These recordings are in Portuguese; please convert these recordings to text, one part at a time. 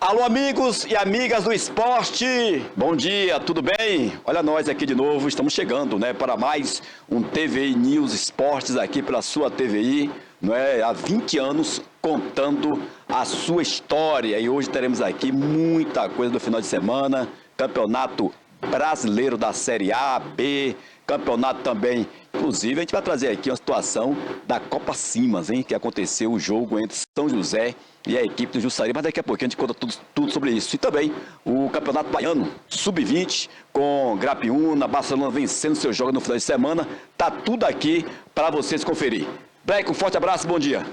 Alô, amigos e amigas do esporte, bom dia, tudo bem? Olha nós aqui de novo, estamos chegando, né, para mais um TVI News Esportes aqui pela sua TVI, não é? Há 20 anos contando a sua história e hoje teremos aqui muita coisa do final de semana, campeonato brasileiro da Série A, B, campeonato também. Inclusive, a gente vai trazer aqui uma situação da Copa Simas, hein? Que aconteceu o jogo entre São José e a equipe do Jussari. Mas daqui a pouquinho a gente conta tudo sobre isso. E também o Campeonato Baiano, Sub-20, com Grapiúna, Barcelona vencendo seu jogo no final de semana. Tá tudo aqui para vocês conferir. Black, um forte abraço, bom dia.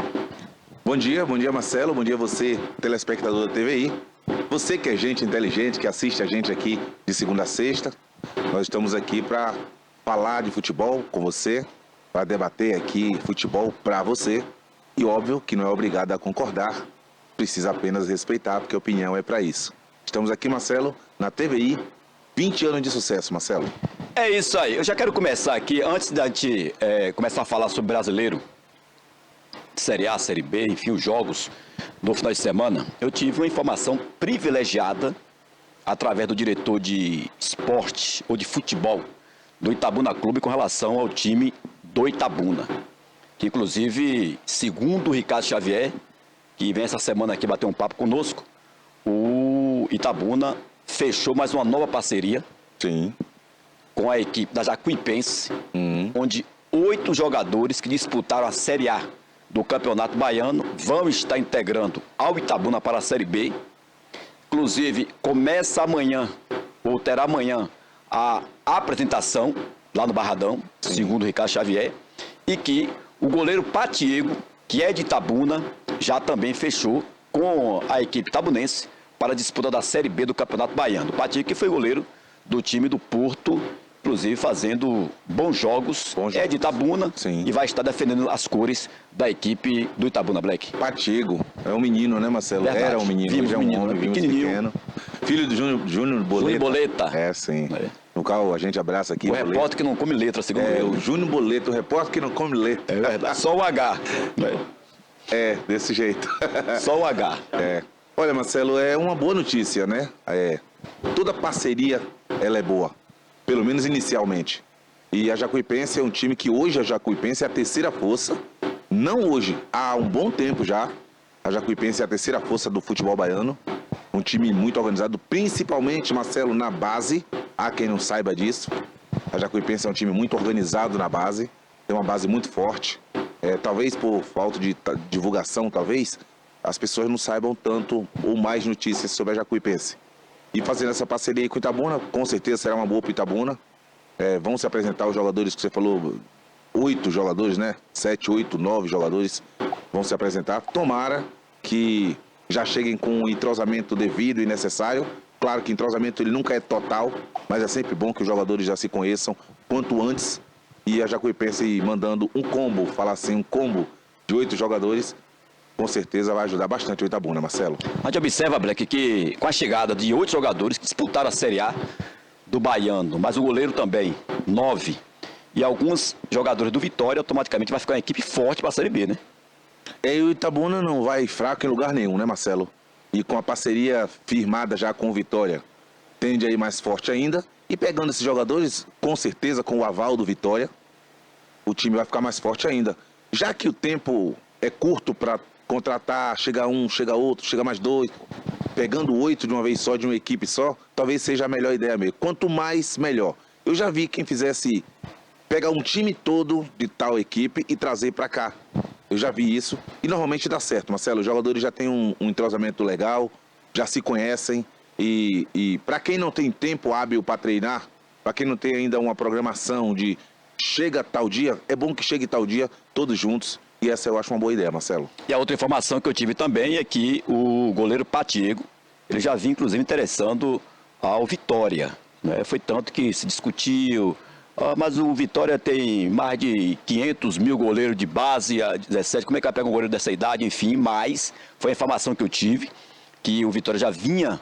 Bom dia Marcelo, bom dia você, telespectador da TVI. Você que é gente inteligente, que assiste a gente aqui de segunda a sexta. Nós estamos aqui para falar de futebol com você, para debater aqui futebol para você. E óbvio que não é obrigado a concordar, precisa apenas respeitar, porque a opinião é para isso. Estamos aqui, Marcelo, na TVI, 20 anos de sucesso, Marcelo. É isso aí, eu já quero começar aqui, antes da gente começar a falar sobre brasileiro, Série A, Série B, enfim, os jogos do final de semana, eu tive uma informação privilegiada através do diretor de esporte ou de futebol do Itabuna Clube com relação ao time do Itabuna. Que inclusive, segundo o Ricardo Xavier, que vem essa semana aqui bater um papo conosco, o Itabuna fechou mais uma nova parceria. Sim. Com a equipe da Jacuipense, onde 8 jogadores que disputaram a Série A do Campeonato Baiano vão estar integrando ao Itabuna para a Série B. Inclusive, começa amanhã, ou terá amanhã, a apresentação lá no Barradão, segundo o Ricardo Xavier, e que o goleiro Patiego, que é de Itabuna, já também fechou com a equipe itabunense para a disputa da Série B do Campeonato Baiano. O Patiego que foi goleiro do time do Porto, inclusive fazendo bons jogos. É de Itabuna. Sim. E vai estar defendendo as cores da equipe do Itabuna Black. Patiego é um menino, né, Marcelo? Verdade. Era um menino, Vimos hoje é um menino, homem, vimos pequeno. Filho do Júnior Boleta. Júnior Boleta. É, sim. É. No qual a gente abraça aqui. O repórter que não come letra, segundo ele. O Júnior Boleta, o repórter que não come letra. É verdade. Só o H. Desse jeito. Só o H. Olha, Marcelo, é uma boa notícia, né? Toda parceria, ela é boa. Pelo menos inicialmente. E a Jacuipense é um time que hoje a Jacuipense é a terceira força. Não hoje, há um bom tempo já. A Jacuipense é a terceira força do futebol baiano. Um time muito organizado, principalmente, Marcelo, na base. Há quem não saiba disso. A Jacuipense é um time muito organizado na base. Tem uma base muito forte. Talvez por falta de divulgação, talvez, as pessoas não saibam tanto ou mais notícias sobre a Jacuipense. E fazendo essa parceria aí com o Itabuna, com certeza será uma boa para o Itabuna. Vão se apresentar os jogadores que você falou, 8 jogadores, né? 7, 8, 9 jogadores vão se apresentar. Tomara que já cheguem com o entrosamento devido e necessário. Claro que entrosamento ele nunca é total, mas é sempre bom que os jogadores já se conheçam quanto antes. E a Jacuipense mandando um combo, falar assim, um combo de 8 jogadores, com certeza vai ajudar bastante o Itabuna, Marcelo. A gente observa, Black, que com a chegada de 8 jogadores que disputaram a Série A do Baiano, mas o goleiro também, 9, e alguns jogadores do Vitória, automaticamente vai ficar uma equipe forte para a Série B, né? E o Itabuna não vai fraco em lugar nenhum, né, Marcelo? E com a parceria firmada já com o Vitória, tende a ir mais forte ainda. E pegando esses jogadores, com certeza, com o aval do Vitória, o time vai ficar mais forte ainda. Já que o tempo é curto para contratar, chega um, chega outro, chega mais 2, pegando 8 de uma vez só, de uma equipe só, talvez seja a melhor ideia mesmo. Quanto mais, melhor. Eu já vi quem fizesse pegar um time todo de tal equipe e trazer para cá. Eu já vi isso e normalmente dá certo, Marcelo. Os jogadores já têm um entrosamento legal, já se conhecem e para quem não tem tempo hábil para treinar, para quem não tem ainda uma programação de chega tal dia, é bom que chegue tal dia todos juntos. E essa eu acho uma boa ideia, Marcelo. E a outra informação que eu tive também é que o goleiro Patiego, ele já vinha inclusive interessando ao Vitória, né? Foi tanto que se discutiu, mas o Vitória tem mais de 500 mil goleiros de base a 17, como é que vai pegar um goleiro dessa idade, enfim, mas foi a informação que eu tive, que o Vitória já vinha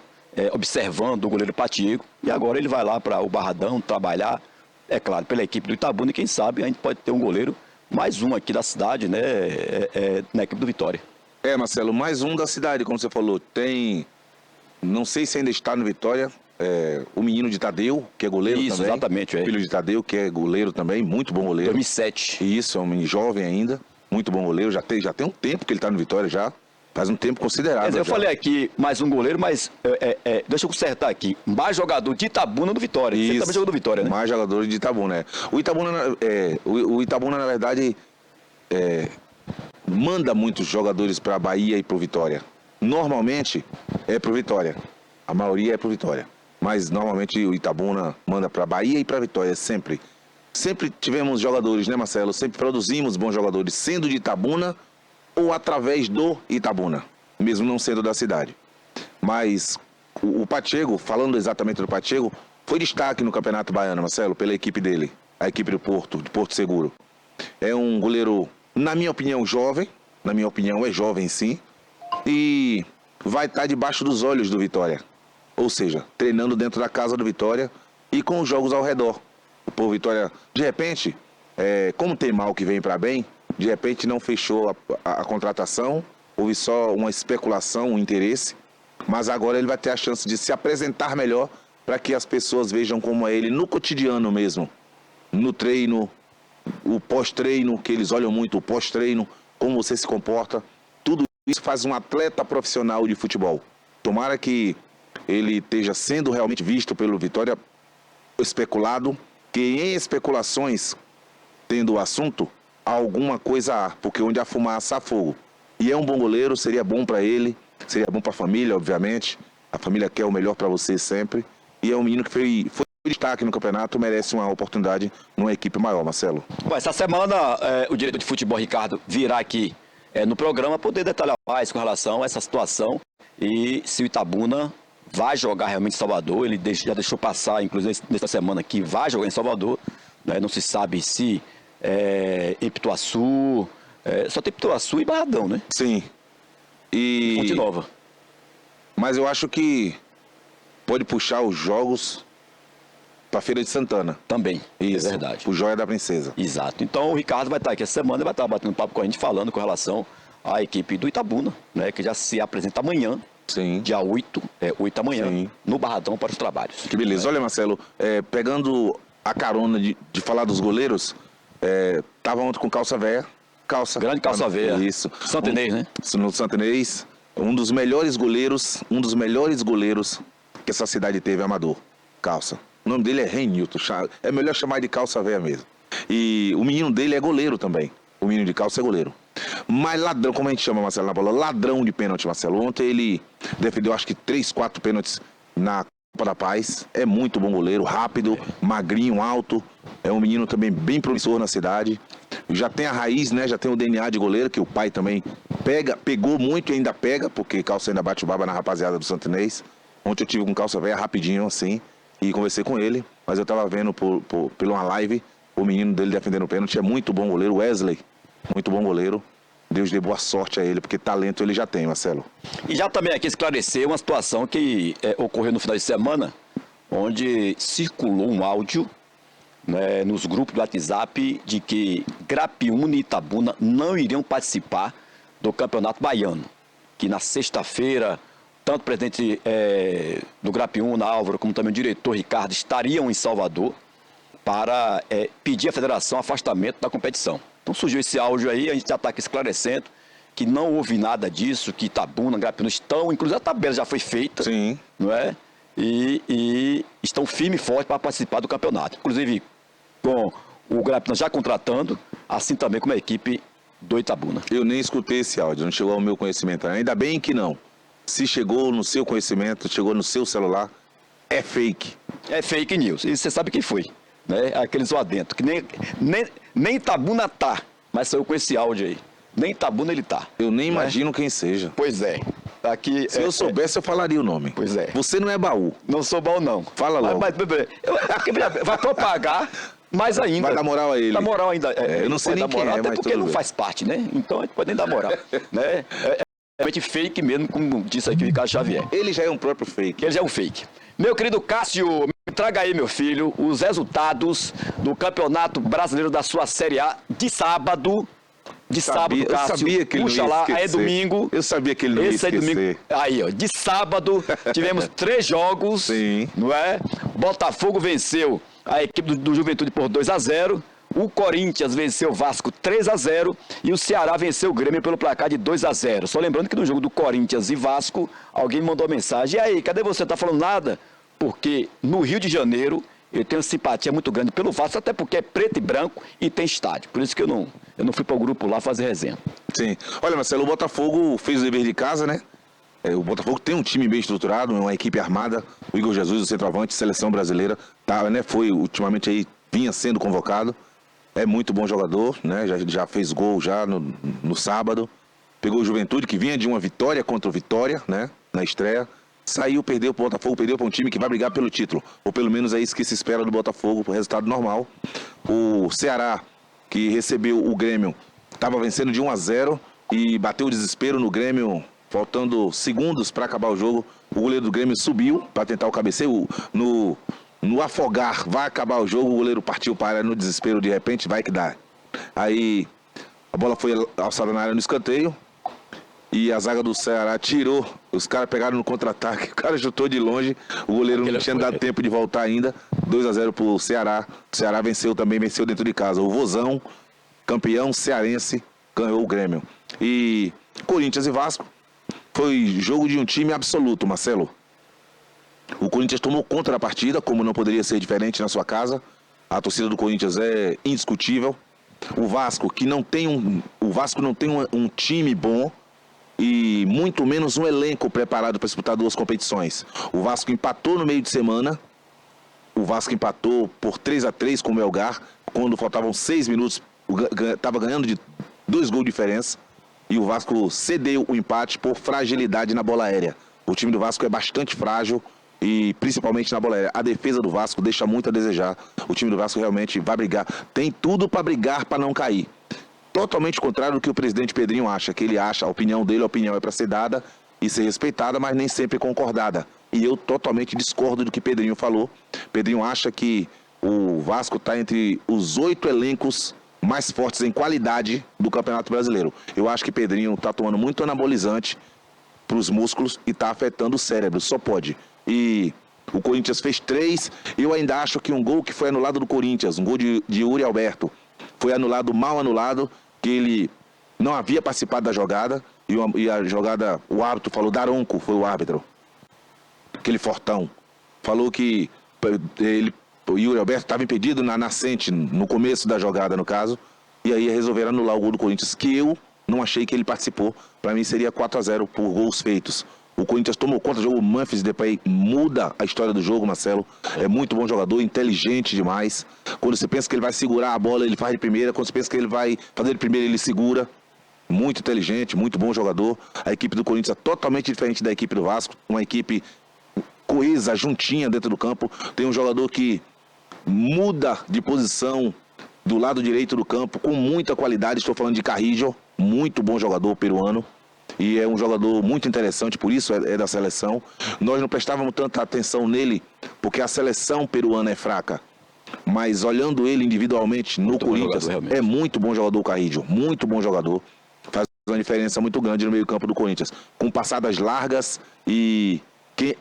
observando o goleiro Patiego, e agora ele vai lá para o Barradão trabalhar, é claro, pela equipe do Itabuna, e quem sabe a gente pode ter um goleiro, mais um aqui da cidade, né, na equipe do Vitória. Marcelo, mais um da cidade, como você falou, tem não sei se ainda está no Vitória, o menino de Tadeu, que é goleiro Isso, também. exatamente, Filho de Tadeu, que é goleiro também, muito bom goleiro. 2007. Isso, é um menino jovem ainda, muito bom goleiro. Já tem um tempo que ele está no Vitória já. Faz um tempo considerável. Quer dizer, eu já. falei aqui mais um goleiro, mas deixa eu consertar aqui. Mais jogador de Itabuna do Vitória. Você também jogou do Vitória, né? Mais jogador de Itabuna, né? O Itabuna, na verdade, manda muitos jogadores para a Bahia e para o Vitória. Normalmente é para o Vitória. A maioria é para o Vitória. Mas normalmente o Itabuna manda para a Bahia e para a Vitória, sempre. Sempre tivemos jogadores, né, Marcelo? Sempre produzimos bons jogadores, sendo de Itabuna ou através do Itabuna, mesmo não sendo da cidade. Mas o Pacheco, falando exatamente do Pacheco, foi destaque no Campeonato Baiano, Marcelo, pela equipe dele, a equipe do Porto, de Porto Seguro. É um goleiro, na minha opinião, jovem, na minha opinião é jovem sim, e vai estar debaixo dos olhos do Vitória. Ou seja, treinando dentro da casa do Vitória e com os jogos ao redor. O povo Vitória, de repente, como tem mal que vem para bem, de repente não fechou a contratação, houve só uma especulação, um interesse, mas agora ele vai ter a chance de se apresentar melhor para que as pessoas vejam como é ele no cotidiano mesmo, no treino, o pós-treino, que eles olham muito o pós-treino, como você se comporta, tudo isso faz um atleta profissional de futebol. Tomara que ele esteja sendo realmente visto pelo Vitória, especulado, que em especulações, tendo o assunto, alguma coisa há, porque onde há fumaça há fogo. E é um bom goleiro, seria bom para ele, seria bom para a família, obviamente. A família quer o melhor para você sempre. E é um menino que foi destaque no campeonato, merece uma oportunidade numa equipe maior, Marcelo. Bom, essa semana o diretor de futebol, Ricardo, virá aqui no programa poder detalhar mais com relação a essa situação e se o Itabuna vai jogar realmente em Salvador. Ele já deixou passar, inclusive nesta semana, que vai jogar em Salvador. Né? Não se sabe se em Pituaçu, só tem Pituaçu e Barradão, né? Sim. E Fonte Nova. Mas eu acho que pode puxar os jogos para Feira de Santana. Também, Isso, é verdade. O Joia da Princesa. Exato. Então o Ricardo vai estar aqui essa semana e vai estar batendo papo com a gente, falando com relação à equipe do Itabuna, né? Que já se apresenta amanhã. Sim. Dia 8 da manhã, Sim. no Barradão para os trabalhos. Que beleza. Olha, Marcelo, pegando a carona de falar dos goleiros, tava ontem com Calça Véia. Grande Calça Véia. Isso. Santa Inês, né? No Santa Inês, um dos melhores goleiros que essa cidade teve, Amador. Calça. O nome dele é Renilton. É melhor chamar de Calça Véia mesmo. E o menino dele é goleiro também. O menino de Calça é goleiro. Mas ladrão, como a gente chama, Marcelo, na bola? Ladrão de pênalti, Marcelo. Ontem ele defendeu acho que 3, 4 pênaltis na Copa da Paz. É muito bom goleiro, rápido, magrinho, alto. É um menino também bem promissor na cidade. Já tem a raiz, né? Já tem o DNA de goleiro, que o pai também pegou muito e ainda pega, porque Calça ainda bate o baba na rapaziada do Santa Inês. Ontem eu tive com Calça Véia rapidinho assim e conversei com ele, mas eu tava vendo por uma live o menino dele defendendo o pênalti. É muito bom goleiro, Wesley. Muito bom goleiro. Deus dê boa sorte a ele, porque talento ele já tem, Marcelo. E já também aqui esclarecer uma situação que ocorreu no final de semana, onde circulou um áudio, né, nos grupos do WhatsApp de que Grapiúna e Itabuna não iriam participar do Campeonato Baiano. Que na sexta-feira, tanto o presidente do Grapiúna, Álvaro, como também o diretor Ricardo, estariam em Salvador para pedir à federação afastamento da competição. Então surgiu esse áudio aí, a gente já está aqui esclarecendo que não houve nada disso, que Itabuna, Grapiúna estão, inclusive a tabela já foi feita. Sim. Não é? E estão firme e forte para participar do campeonato. Inclusive com o Grapiúna já contratando, assim também como a equipe do Itabuna. Eu nem escutei esse áudio, não chegou ao meu conhecimento. Ainda bem que não. Se chegou no seu conhecimento, chegou no seu celular, é fake. É fake news. E você sabe quem foi, né? Aqueles lá dentro, que nem Itabuna tá, mas saiu com esse áudio aí. Nem Itabuna ele tá. Eu nem imagino quem seja. Pois é. Aqui, Se eu soubesse, eu falaria o nome. Pois é. Você não é baú. Não sou bom, não. Fala logo. Mas aqui vai propagar mais ainda. Vai dar moral a ele. Dá moral ainda. Eu não sei nem quem moral, é, até mas porque tudo não bem. faz parte, né? Então a gente pode nem dar moral. Né? É realmente fake mesmo, como disse aqui o Ricardo Xavier. Ele já é um próprio fake. Ele já é um fake. Meu querido Cássio, traga aí, meu filho, os resultados do Campeonato Brasileiro da sua Série A de sábado, de sábado, Cássio, eu sabia que ele puxa não ia lá, esquecer. aí é domingo. Eu sabia que ele não ia Esse é esquecer. domingo. Aí, ó, de sábado, tivemos 3 jogos, Sim. não é? Botafogo venceu a equipe do Juventude por 2-0. O Corinthians venceu o Vasco 3-0 e o Ceará venceu o Grêmio pelo placar de 2-0. Só lembrando que no jogo do Corinthians e Vasco, alguém me mandou mensagem. E aí, cadê você? Tá falando nada? Porque no Rio de Janeiro eu tenho simpatia muito grande pelo Vasco, até porque é preto e branco e tem estádio. Por isso que eu não fui para o grupo lá fazer resenha. Sim. Olha, Marcelo, o Botafogo fez o dever de casa, né? O Botafogo tem um time bem estruturado, uma equipe armada. O Igor Jesus, o centroavante, seleção brasileira, tá, né? Foi ultimamente aí, vinha sendo convocado. É muito bom jogador, né? Já fez gol já no sábado. Pegou o Juventude, que vinha de uma vitória contra o Vitória, né? Na estreia. Saiu, perdeu pro Botafogo, perdeu para um time que vai brigar pelo título. Ou pelo menos é isso que se espera do Botafogo, resultado normal. O Ceará, que recebeu o Grêmio, estava vencendo de 1-0 e bateu o desespero no Grêmio, faltando segundos para acabar o jogo. O goleiro do Grêmio subiu para tentar o cabeceio. No afogar, vai acabar o jogo, o goleiro partiu para a área no desespero, de repente, vai que dá. Aí a bola foi alçada na área no escanteio e a zaga do Ceará tirou. Os caras pegaram no contra-ataque, o cara chutou de longe, o goleiro não tinha dado tempo de voltar ainda. 2-0 pro Ceará. O Ceará venceu também, venceu dentro de casa. O Vozão, campeão cearense, ganhou o Grêmio. E Corinthians e Vasco foi jogo de um time absoluto, Marcelo. O Corinthians tomou conta da partida, como não poderia ser diferente na sua casa. A torcida do Corinthians é indiscutível. O Vasco não tem um time bom e muito menos um elenco preparado para disputar 2 competições. O Vasco empatou no meio de semana. O Vasco empatou por 3-3 com o Melgar, quando faltavam 6 minutos, estava ganhando de 2 gols de diferença. E o Vasco cedeu o empate por fragilidade na bola aérea. O time do Vasco é bastante frágil. E principalmente na bola aérea. A defesa do Vasco deixa muito a desejar. O time do Vasco realmente vai brigar. Tem tudo para brigar, para não cair. Totalmente contrário do que o presidente Pedrinho acha. Que ele acha, a opinião dele, a opinião é para ser dada e ser respeitada, mas nem sempre concordada. E eu totalmente discordo do que Pedrinho falou. Pedrinho acha que o Vasco está entre os 8 elencos mais fortes em qualidade do Campeonato Brasileiro. Eu acho que Pedrinho está tomando muito anabolizante para os músculos e está afetando o cérebro. Só pode. E o Corinthians fez 3. Eu ainda acho que um gol que foi anulado do Corinthians, um gol de Yuri Alberto, foi anulado, mal anulado, que ele não havia participado da jogada. E a jogada, o árbitro falou, Daronco foi o árbitro, aquele fortão. Falou que o Yuri Alberto estava impedido na nascente, no começo da jogada, no caso. E aí resolveram anular o gol do Corinthians, que eu não achei que ele participou. Para mim seria 4-0 por gols feitos. O Corinthians tomou conta do jogo, o Memphis Depay muda a história do jogo, Marcelo. É muito bom jogador, inteligente demais. Quando você pensa que ele vai segurar a bola, ele faz de primeira. Quando você pensa que ele vai fazer de primeira, ele segura. Muito inteligente, muito bom jogador. A equipe do Corinthians é totalmente diferente da equipe do Vasco. Uma equipe coesa, juntinha dentro do campo. Tem um jogador que muda de posição do lado direito do campo com muita qualidade. Estou falando de Carrillo, muito bom jogador peruano. E é um jogador muito interessante, por isso é da seleção. Nós não prestávamos tanta atenção nele, porque a seleção peruana é fraca. Mas olhando ele individualmente no Corinthians, é muito bom jogador o Carrillo, muito bom jogador. Faz uma diferença muito grande no meio campo do Corinthians. Com passadas largas e...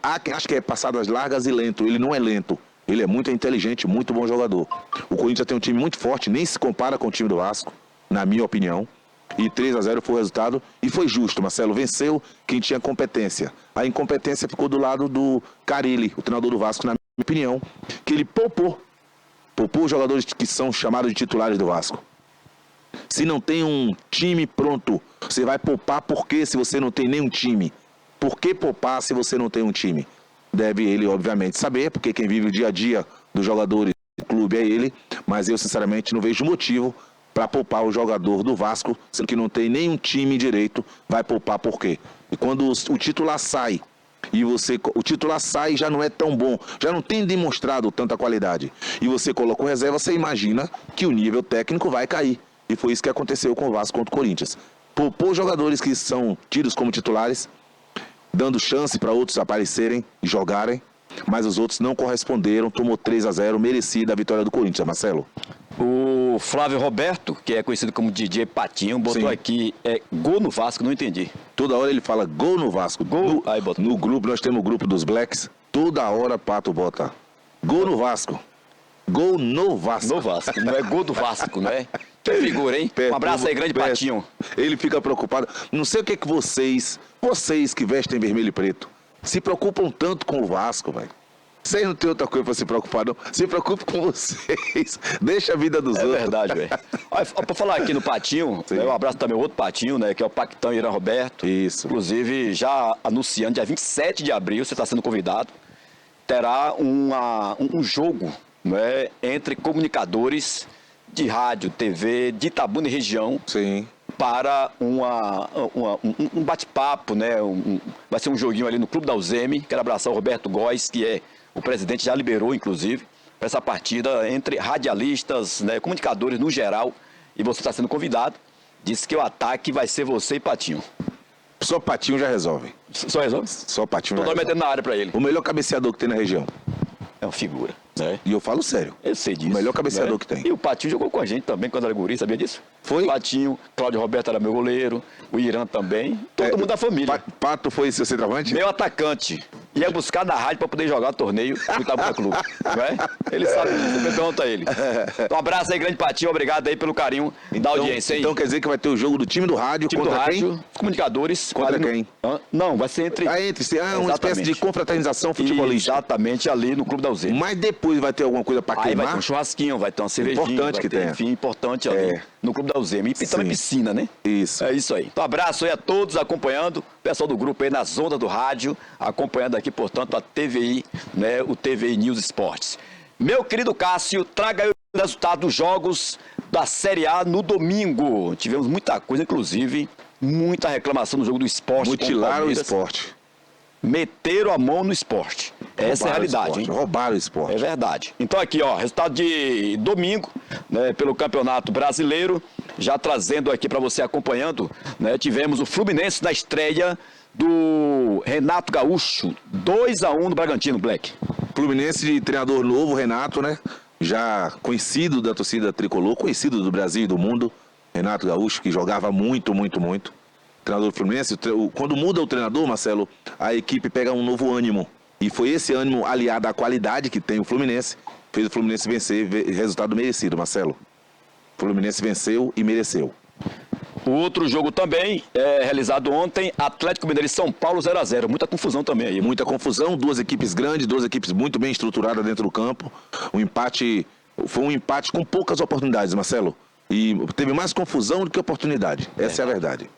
Há quem acha que é passadas largas e lento. Ele não é lento. Ele é muito inteligente, muito bom jogador. O Corinthians tem um time muito forte, nem se compara com o time do Vasco, na minha opinião. E 3-0 foi o resultado. E foi justo, Marcelo. Venceu quem tinha competência. A incompetência ficou do lado do Carille, o treinador do Vasco, na minha opinião. Que ele poupou os jogadores que são chamados de titulares do Vasco. Se não tem um time pronto, você vai poupar por quê se você não tem nenhum time? Por que poupar se você não tem um time? Deve ele, obviamente, saber, porque quem vive o dia a dia dos jogadores do clube é ele. Mas eu, sinceramente, não vejo motivo para poupar o jogador do Vasco, sendo que não tem nenhum time direito, vai poupar por quê? E quando o titular sai, o titular sai já não é tão bom, já não tem demonstrado tanta qualidade, e você coloca o reserva, você imagina que o nível técnico vai cair. E foi isso que aconteceu com o Vasco contra o Corinthians. Poupou jogadores que são tidos como titulares, dando chance para outros aparecerem e jogarem, mas os outros não corresponderam, tomou 3-0, merecida a vitória do Corinthians, Marcelo. O Flávio Roberto, que é conhecido como DJ Patinho, botou Sim. aqui, gol no Vasco, não entendi. Toda hora ele fala gol no Vasco. Gol. Aí bota. No grupo, nós temos o grupo dos Blacks. Toda hora Pato bota gol no Vasco. Gol no Vasco. No Vasco, não é gol do Vasco, não é? Que figura, hein? Um abraço aí, grande Patinho. Ele fica preocupado. Não sei o que vocês que vestem vermelho e preto, se preocupam tanto com o Vasco, velho. Vocês não tem outra coisa pra se preocupar, não. Se preocupe com vocês. Deixa a vida dos outros. É verdade, velho. Pra falar aqui no Patinho, né, um abraço também ao outro Patinho, né? Que é o Pactão Irã Roberto. Isso. Inclusive, já anunciando, dia 27 de abril, você está sendo convidado, terá um jogo, né, entre comunicadores de rádio, TV, de Itabuna e região. Sim. Para um bate-papo, né? Vai ser um joguinho ali no Clube da Uzeme. Quero abraçar o Roberto Góes, que é o presidente, já liberou, inclusive, para essa partida entre radialistas, né, comunicadores no geral. E você está sendo convidado. Disse que o ataque vai ser você e Patinho. Só Patinho já resolve. Só resolve? Só Patinho já Tô resolve. metendo na área para ele. O melhor cabeceador que tem na região. É uma figura, né? E eu falo sério. Eu sei disso. O melhor cabeceador né? que tem. E o Patinho jogou com a gente também quando era guri, sabia disso? Foi? Patinho, Cláudio Roberto era meu goleiro, o Irã também, todo mundo da família. Pato foi seu centroavante? Meu atacante. Ia buscar na rádio para poder jogar o torneio do Itabuna Clube. Não é? Ele sabe disso, você pergunta a ele. Então, um abraço aí, grande Patinho, obrigado aí pelo carinho da audiência, hein? Então quer dizer que vai ter o jogo do time do rádio time contra do rádio, quem? os comunicadores. Contra ali quem? Não, vai ser entre... Uma espécie Exatamente. de confraternização futebolística. Exatamente, ali no Clube da Uzema. Mas depois vai ter alguma coisa para Aí vai ter queimar? um churrasquinho, vai ter uma cervejinha. Importante vai que ter, tenha. enfim, importante ali no Clube da Uzema. E também Sim. piscina, né? Isso. É isso aí. Então, abraço aí a todos acompanhando. Pessoal do grupo aí nas ondas do rádio, acompanhando aqui, portanto, a TVI, né? O TVI News Esportes. Meu querido Cássio, traga aí o resultado dos jogos da Série A no domingo. Tivemos muita coisa, inclusive, muita reclamação no jogo do esporte. Mutilaram o esporte. Meteram a mão no esporte. Essa é a realidade, hein? Roubaram o esporte. É verdade. Então aqui, ó, resultado de domingo, né, pelo Campeonato Brasileiro, já trazendo aqui para você acompanhando, né, tivemos o Fluminense na estreia do Renato Gaúcho, 2-1 no Bragantino, Black. Fluminense de treinador novo, Renato, né? Já conhecido da torcida tricolor, conhecido do Brasil e do mundo. Renato Gaúcho, que jogava muito, muito, muito. Treinador do Fluminense. Quando muda o treinador, Marcelo, a equipe pega um novo ânimo. E foi esse ânimo aliado à qualidade que tem o Fluminense, fez o Fluminense vencer, resultado merecido, Marcelo. O Fluminense venceu e mereceu. O outro jogo também, realizado ontem, Atlético Mineiro e São Paulo 0-0. Muita confusão também aí. Muita confusão, duas equipes grandes, duas equipes muito bem estruturadas dentro do campo. Foi um empate com poucas oportunidades, Marcelo. E teve mais confusão do que oportunidade. Essa é a verdade.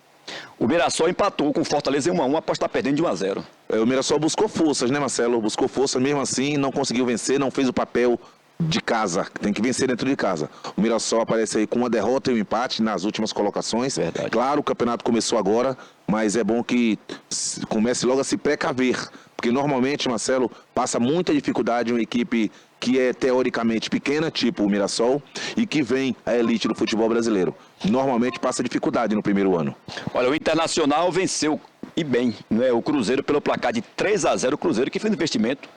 O Mirassol empatou com o Fortaleza em 1-1 após estar perdendo de 1-0. O Mirassol buscou forças, né, Marcelo? Buscou força, mesmo assim, não conseguiu vencer, não fez o papel de casa. Tem que vencer dentro de casa. O Mirassol aparece aí com uma derrota e um empate nas últimas colocações. Verdade. Claro, o campeonato começou agora, mas é bom que comece logo a se precaver. Porque normalmente, Marcelo, passa muita dificuldade uma equipe que é teoricamente pequena, tipo o Mirassol, e que vem a elite do futebol brasileiro. Normalmente passa dificuldade no primeiro ano. Olha, o Internacional venceu, e bem, né, o Cruzeiro pelo placar de 3-0. O Cruzeiro que fez um investimento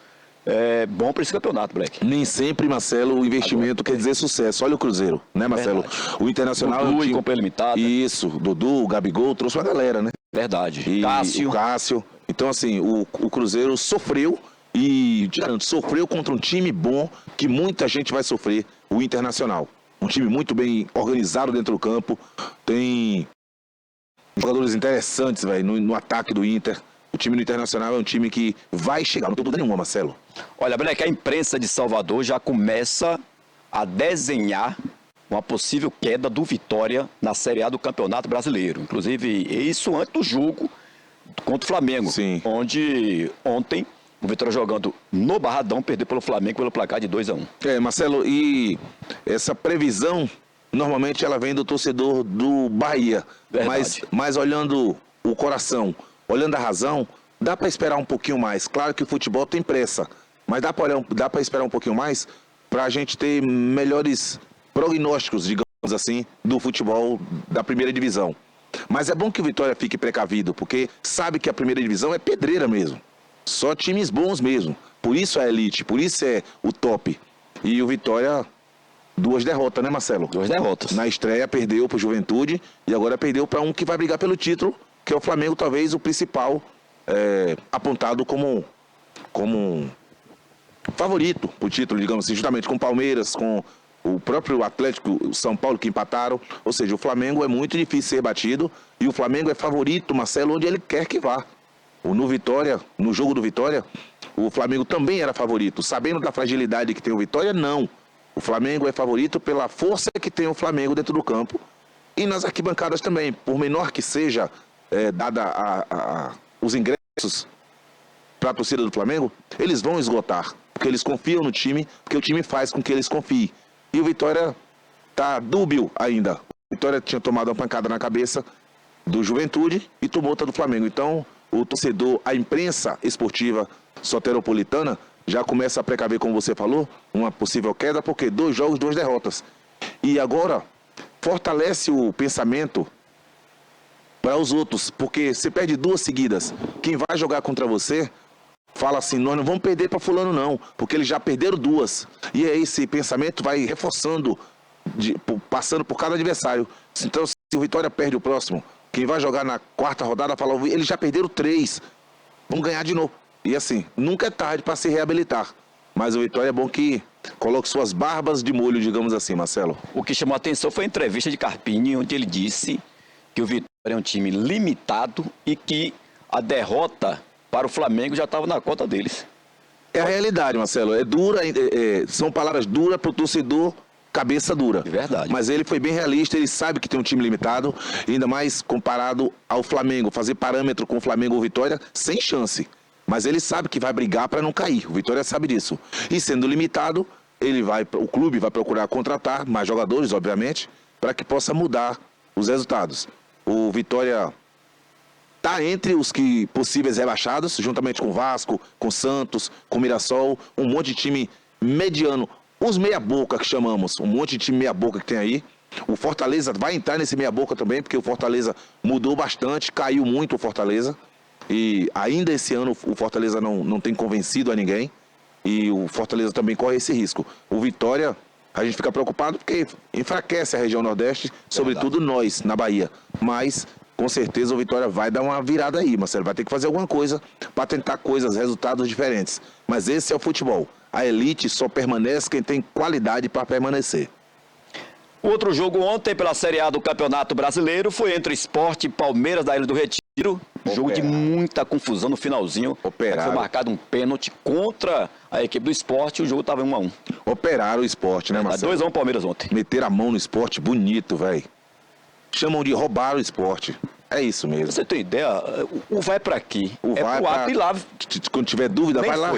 bom para esse campeonato, Black. Nem sempre, Marcelo, o investimento quer dizer sucesso. Olha o Cruzeiro, né, Marcelo? Verdade. O Internacional... Dudu e Companhia Limitada. Isso, Dudu, Gabigol, trouxe uma galera, né? Verdade. E Cássio. o Cássio. Então, assim, o Cruzeiro sofreu e, sofreu contra um time bom que muita gente vai sofrer, o Internacional. Um time muito bem organizado dentro do campo, tem jogadores interessantes, velho, no ataque do Inter. O time do Internacional é um time que vai chegar, não tem dúvida nenhuma, Marcelo. Olha, Black, a imprensa de Salvador já começa a desenhar uma possível queda do Vitória na Série A do Campeonato Brasileiro. Inclusive, isso antes do jogo contra o Flamengo. Sim. Onde ontem o Vitória jogando no Barradão perdeu pelo Flamengo pelo placar de 2-1. Marcelo, e essa previsão, normalmente ela vem do torcedor do Bahia. Mas olhando o coração, olhando a razão, dá para esperar um pouquinho mais. Claro que o futebol tem pressa, mas dá para esperar um pouquinho mais para a gente ter melhores prognósticos, digamos assim, do futebol da primeira divisão. Mas é bom que o Vitória fique precavido, porque sabe que a primeira divisão é pedreira mesmo. Só times bons mesmo. Por isso é elite, por isso é o top. E o Vitória 2 derrotas, né, Marcelo? 2 derrotas. Na estreia perdeu para o Juventude e agora perdeu para um que vai brigar pelo título, que é o Flamengo, talvez o principal, apontado como um favorito para o título, digamos assim, justamente com o Palmeiras, com o próprio Atlético, o São Paulo que empataram. Ou seja, o Flamengo é muito difícil ser batido e o Flamengo é favorito, Marcelo, onde ele quer que vá. No jogo do Vitória, o Flamengo também era favorito. Sabendo da fragilidade que tem o Vitória, não. O Flamengo é favorito pela força que tem o Flamengo dentro do campo. E nas arquibancadas também, por menor que seja dada os ingressos para a torcida do Flamengo, eles vão esgotar. Porque eles confiam no time, porque o time faz com que eles confiem. E o Vitória está dúbio ainda. O Vitória tinha tomado uma pancada na cabeça do Juventude e tomou outra do Flamengo. Então, o torcedor, a imprensa esportiva soteropolitana já começa a precaver, como você falou, uma possível queda, porque 2 jogos, 2 derrotas. E agora, fortalece o pensamento para os outros, porque você perde 2 seguidas. Quem vai jogar contra você fala assim, nós não vamos perder para fulano não, porque eles já perderam 2. E aí esse pensamento vai reforçando, passando por cada adversário. Então, se o Vitória perde o próximo, quem vai jogar na 4ª rodada fala, eles já perderam 3, vamos ganhar de novo. E assim, nunca é tarde para se reabilitar. Mas o Vitória é bom que coloque suas barbas de molho, digamos assim, Marcelo. O que chamou a atenção foi a entrevista de Carpini, onde ele disse que o Vitória é um time limitado e que a derrota para o Flamengo já estava na conta deles. É a realidade, Marcelo. É dura, são palavras duras para o torcedor, cabeça dura. De verdade. Mas ele foi bem realista, ele sabe que tem um time limitado, ainda mais comparado ao Flamengo. Fazer parâmetro com o Flamengo ou Vitória, sem chance. Mas ele sabe que vai brigar para não cair. O Vitória sabe disso. E sendo limitado, o clube vai procurar contratar mais jogadores, obviamente, para que possa mudar os resultados. O Vitória está entre os possíveis rebaixados, juntamente com o Vasco, com o Santos, com o Mirassol, um monte de time mediano. Os meia-boca que chamamos, um monte de time meia-boca que tem aí. O Fortaleza vai entrar nesse meia-boca também, porque o Fortaleza mudou bastante, caiu muito o Fortaleza. E ainda esse ano o Fortaleza não tem convencido a ninguém. E o Fortaleza também corre esse risco. O Vitória, a gente fica preocupado porque enfraquece a região Nordeste, sobretudo nós, na Bahia. Mas, com certeza, o Vitória vai dar uma virada aí, Marcelo. Vai ter que fazer alguma coisa para tentar resultados diferentes. Mas esse é o futebol. A elite só permanece quem tem qualidade para permanecer. Outro jogo ontem pela Série A do Campeonato Brasileiro foi entre Sport e Palmeiras da Ilha do Retiro. Jogo de muita confusão no finalzinho. Foi marcado um pênalti contra a equipe do Sport e o jogo estava 1-1. Operaram o Sport, né, Marcelo? 2-1 Palmeiras ontem. Meteram a mão no Sport, bonito, velho. Chamam de roubar o Sport. É isso mesmo. Você tem ideia? O vai pra aqui. O vai pro ato e lá. Quando tiver dúvida, vai lá.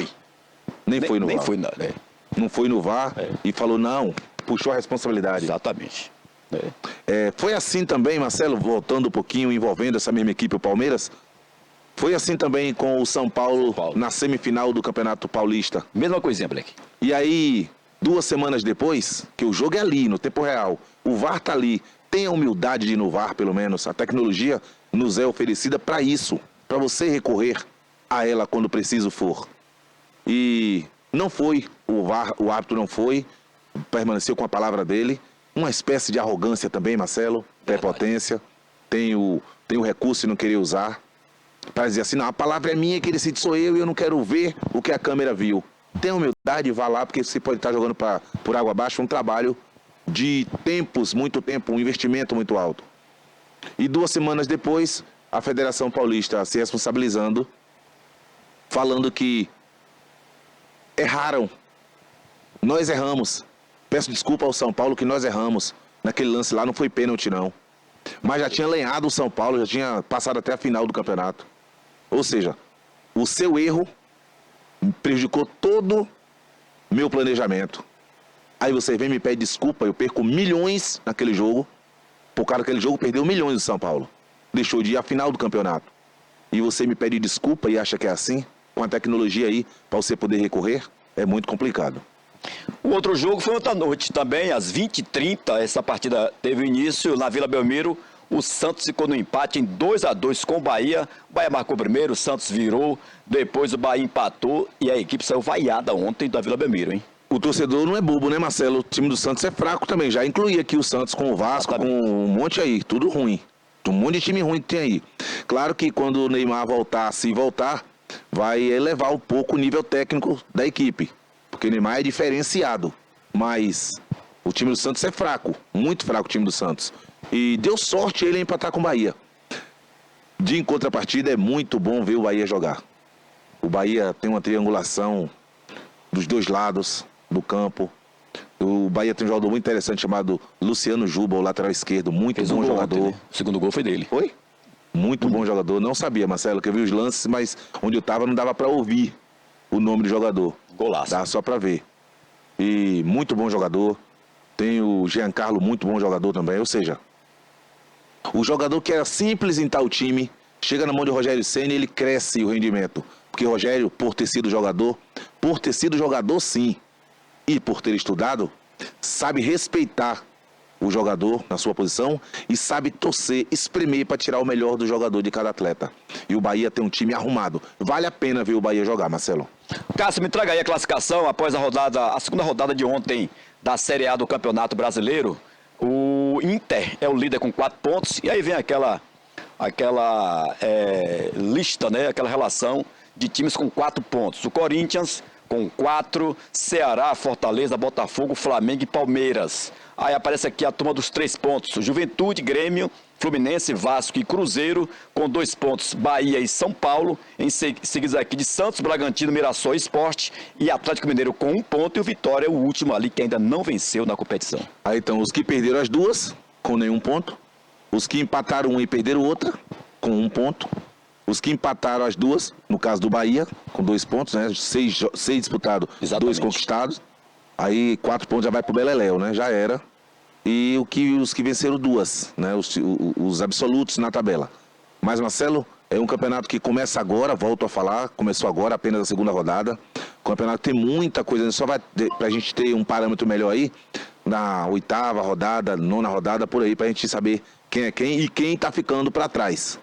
Nem foi no VAR. Nem foi nada. Não foi no VAR e falou não, puxou a responsabilidade. Exatamente. Foi assim também, Marcelo, voltando um pouquinho, envolvendo essa mesma equipe, o Palmeiras. Foi assim também com o São Paulo na semifinal do Campeonato Paulista. Mesma coisinha, Black. E aí, 2 semanas depois, que o jogo é ali, no tempo real, o VAR tá ali, tenha a humildade de ir no VAR, pelo menos. A tecnologia nos é oferecida para isso, para você recorrer a ela quando preciso for. E não foi, o VAR, o árbitro não foi, permaneceu com a palavra dele. Uma espécie de arrogância também, Marcelo, prepotência. Tem o recurso de não querer usar. Para dizer assim, não, a palavra é minha, quem decide sou eu e eu não quero ver o que a câmera viu. Tenha humildade, vá lá, porque você pode estar jogando por água abaixo um trabalho de muito tempo, um investimento muito alto. E 2 semanas depois, a Federação Paulista se responsabilizando, falando que erraram. Nós erramos. Peço desculpa ao São Paulo que nós erramos. Naquele lance lá não foi pênalti, não. Mas já tinha lenhado o São Paulo, já tinha passado até a final do campeonato. Ou seja, o seu erro prejudicou todo meu planejamento. Aí você vem e me pede desculpa, eu perco milhões naquele jogo. Por causa daquele jogo, perdeu milhões do São Paulo. Deixou de ir à final do campeonato. E você me pede desculpa e acha que é assim? Com a tecnologia aí, para você poder recorrer, é muito complicado. O outro jogo foi ontem à noite também, às 20h30. Essa partida teve início na Vila Belmiro. O Santos ficou no empate em 2-2 com o Bahia. O Bahia marcou primeiro, o Santos virou. Depois o Bahia empatou e a equipe saiu vaiada ontem da Vila Belmiro, hein? o torcedor não é bobo, né, Marcelo? O time do Santos é fraco também. Já incluí aqui o Santos com o Vasco, com um monte aí, tudo ruim. Um monte de time ruim que tem aí. Claro que quando o Neymar voltar, se voltar, vai elevar um pouco o nível técnico da equipe. Porque o Neymar é diferenciado. Mas o time do Santos é fraco, muito fraco o time do Santos. E deu sorte ele empatar com o Bahia. De contrapartida, é muito bom ver o Bahia jogar. O Bahia tem uma triangulação dos dois lados do campo. O Bahia tem um jogador muito interessante chamado Luciano Juba, o lateral esquerdo, muito bom jogador. Ontem, né? O segundo gol foi dele. Foi? Muito bom jogador. Não sabia, Marcelo, que eu vi os lances, mas onde eu tava não dava para ouvir o nome do jogador. Golaço. Dá só para ver. E muito bom jogador. Tem o Giancarlo, muito bom jogador também. Ou seja, o jogador que era simples em tal time, chega na mão de Rogério Ceni, ele cresce o rendimento. Porque Rogério, por ter sido jogador sim, e por ter estudado, sabe respeitar o jogador na sua posição e sabe torcer, espremer para tirar o melhor do jogador de cada atleta. E o Bahia tem um time arrumado. Vale a pena ver o Bahia jogar, Marcelo. Cássio, me traga aí a classificação após a segunda rodada de ontem da Série A do Campeonato Brasileiro. O Inter é o líder com 4 pontos e aí vem aquela lista, né? Aquela relação de times com 4 pontos. O Corinthians com 4, Ceará, Fortaleza, Botafogo, Flamengo e Palmeiras. Aí aparece aqui a turma dos 3 pontos. Juventude, Grêmio, Fluminense, Vasco e Cruzeiro, com 2 pontos, Bahia e São Paulo. Em seguida aqui de Santos, Bragantino, Mirassol e Sport. E Atlético Mineiro com 1 ponto e o Vitória é o último ali que ainda não venceu na competição. Aí então, os que perderam as duas, com nenhum ponto. Os que empataram uma e perderam outra, com 1 ponto. Os que empataram as duas, no caso do Bahia, com 2 pontos, né? 6 disputados, 2 conquistados. Aí 4 pontos já vai pro Beleléu, né? Já era. E os que venceram 2, né? Os absolutos na tabela. Mas, Marcelo, é um campeonato que começa agora, volto a falar, começou agora, apenas a segunda rodada. O campeonato tem muita coisa, só vai pra gente ter um parâmetro melhor aí, na 8ª rodada, 9ª rodada, por aí, pra gente saber quem é quem e quem tá ficando pra trás.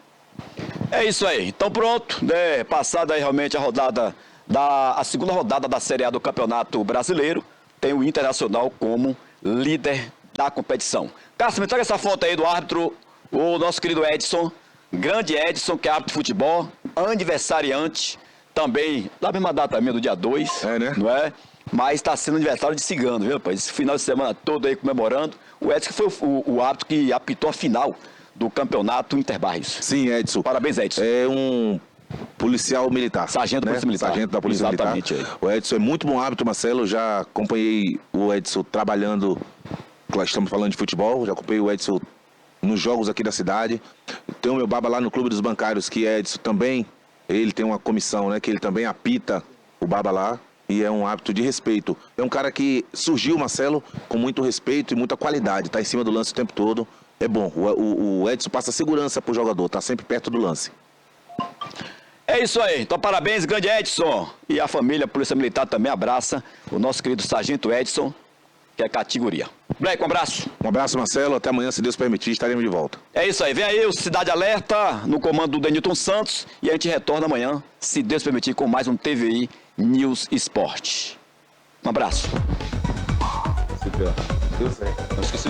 É isso aí. Então pronto, né? Passada aí realmente a segunda rodada da Série A do Campeonato Brasileiro, tem o Internacional como líder da competição. Cássio, me traga essa foto aí do árbitro, o nosso querido Edson, grande Edson, que é árbitro de futebol, aniversariante, também, da mesma data mesmo, do dia 2, né? Não é? Mas está sendo aniversário de Cigano, viu, rapaz? Esse final de semana todo aí comemorando. O Edson que foi o árbitro que apitou a final do campeonato Interbairros. Sim, Edson. Parabéns, Edson. É um policial militar. Sargento da Polícia Militar. Sargento da Polícia Exatamente, Militar. O Edson é muito bom árbitro, Marcelo. Já acompanhei o Edson trabalhando, estamos falando de futebol, já acompanhei o Edson nos jogos aqui da cidade. Tem o meu baba lá no Clube dos Bancários, que é Edson também, ele tem uma comissão, né, que ele também apita o baba lá. E é um árbitro de respeito. É um cara que surgiu, Marcelo, com muito respeito e muita qualidade. Tá em cima do lance o tempo todo. É bom. O Edson passa segurança pro jogador. Tá sempre perto do lance. É isso aí. Então, parabéns, grande Edson. E a família Polícia Militar também abraça o nosso querido Sargento Edson, que é categoria. Black, um abraço. Um abraço, Marcelo. Até amanhã, se Deus permitir, estaremos de volta. É isso aí. Vem aí o Cidade Alerta, no comando do Denilton Santos. E a gente retorna amanhã, se Deus permitir, com mais um TVI News Esporte. Um abraço. Deu certo. Não esqueci.